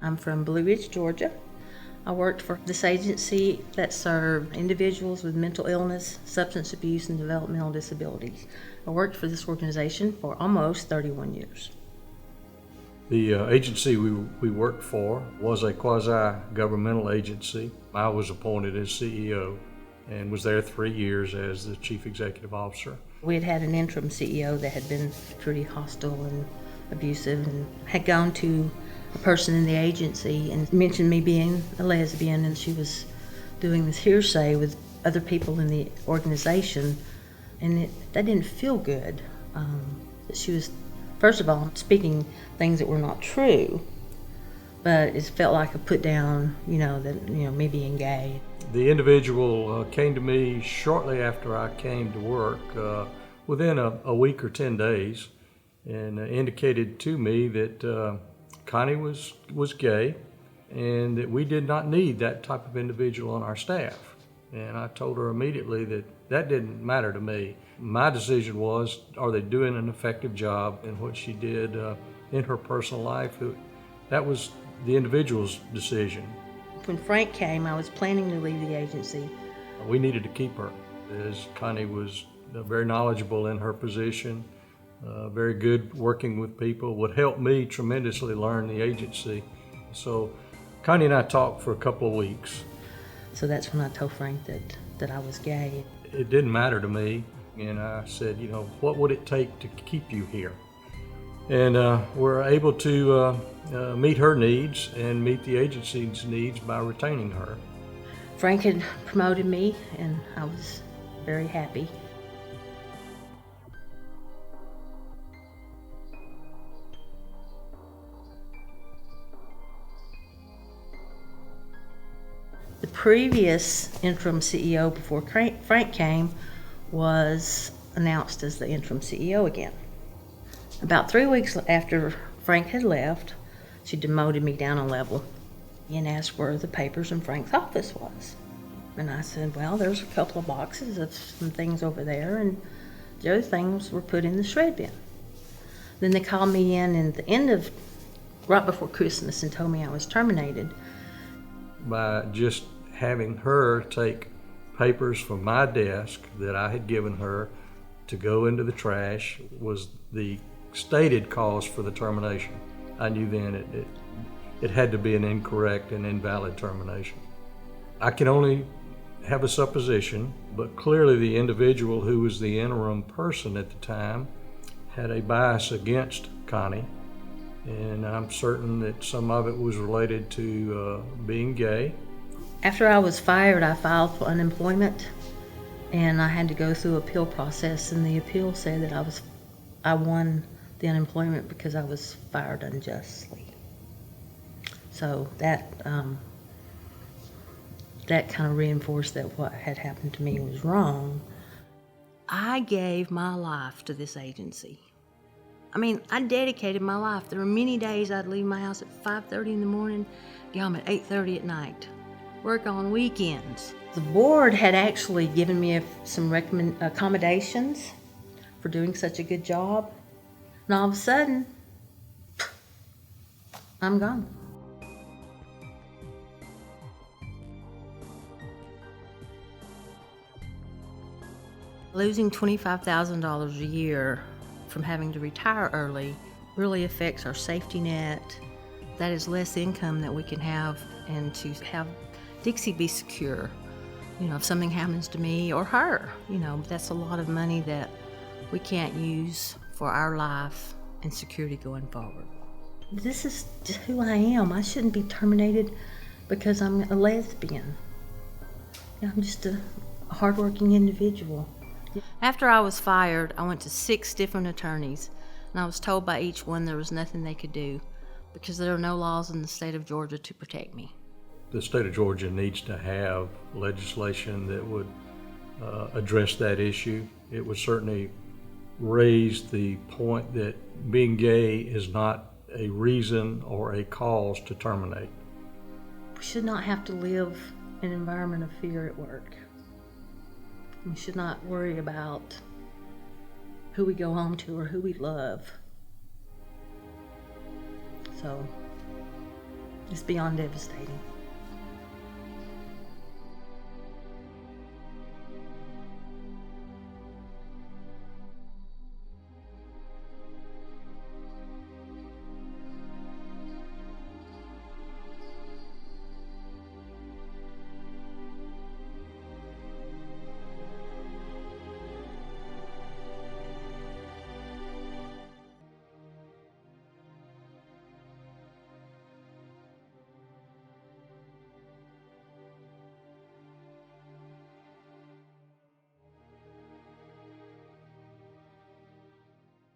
I'm from Blue Ridge, Georgia. I worked for this agency that served individuals with mental illness, substance abuse, and developmental disabilities. I worked for this organization for almost 31 years. The agency we worked for was a quasi-governmental agency. I was appointed as CEO and was there 3 years as the chief executive officer. We had an interim CEO that had been pretty hostile and abusive and had gone to a person in the agency and mentioned me being a lesbian, and she was doing this hearsay with other people in the organization, and that didn't feel good. She was, first of all, speaking things that were not true, but it felt like a put down, me being gay. The individual came to me shortly after I came to work, within a week or 10 days, and indicated to me that Connie was gay and that we did not need that type of individual on our staff. And I told her immediately that didn't matter to me. My decision was, are they doing an effective job in what she did in her personal life? That was the individual's decision. When Frank came, I was planning to leave the agency. We needed to keep her, as Connie was very knowledgeable in her position, very good working with people, would help me tremendously learn the agency. So Connie and I talked for a couple of weeks. So that's when I told Frank that I was gay. It didn't matter to me, and I said, what would it take to keep you here? And we're able to meet her needs and meet the agency's needs by retaining her. Frank had promoted me, and I was very happy. The previous interim CEO before Frank came was announced as the interim CEO again. About 3 weeks after Frank had left, she demoted me down a level and asked where the papers in Frank's office was. And I said, well, there's a couple of boxes of some things over there, and the other things were put in the shred bin. Then they called me in at the end of, right before Christmas, and told me I was terminated. By just having her take papers from my desk that I had given her to go into the trash was the stated cause for the termination. I knew then it had to be an incorrect and invalid termination. I can only have a supposition, but clearly the individual who was the interim person at the time had a bias against Connie, and I'm certain that some of it was related to being gay. After I was fired, I filed for unemployment, and I had to go through an appeal process, and the appeal said that I won the unemployment because I was fired unjustly. So that kind of reinforced that what had happened to me was wrong. I gave my life to this agency. I dedicated my life. There were many days I'd leave my house at 5:30 in the morning, get home at 8:30 at night, work on weekends. The board had actually given me some accommodations for doing such a good job, and all of a sudden, I'm gone. Losing $25,000 a year from having to retire early really affects our safety net. That is less income that we can have, and to have Dixie be secure. If something happens to me or her, that's a lot of money that we can't use for our life and security going forward. This is just who I am. I shouldn't be terminated because I'm a lesbian. I'm just a hardworking individual. After I was fired, I went to 6 different attorneys, and I was told by each one there was nothing they could do because there are no laws in the state of Georgia to protect me. The state of Georgia needs to have legislation that would address that issue. It would certainly raise the point that being gay is not a reason or a cause to terminate. We should not have to live in an environment of fear at work. We should not worry about who we go home to or who we love. So, It's beyond devastating.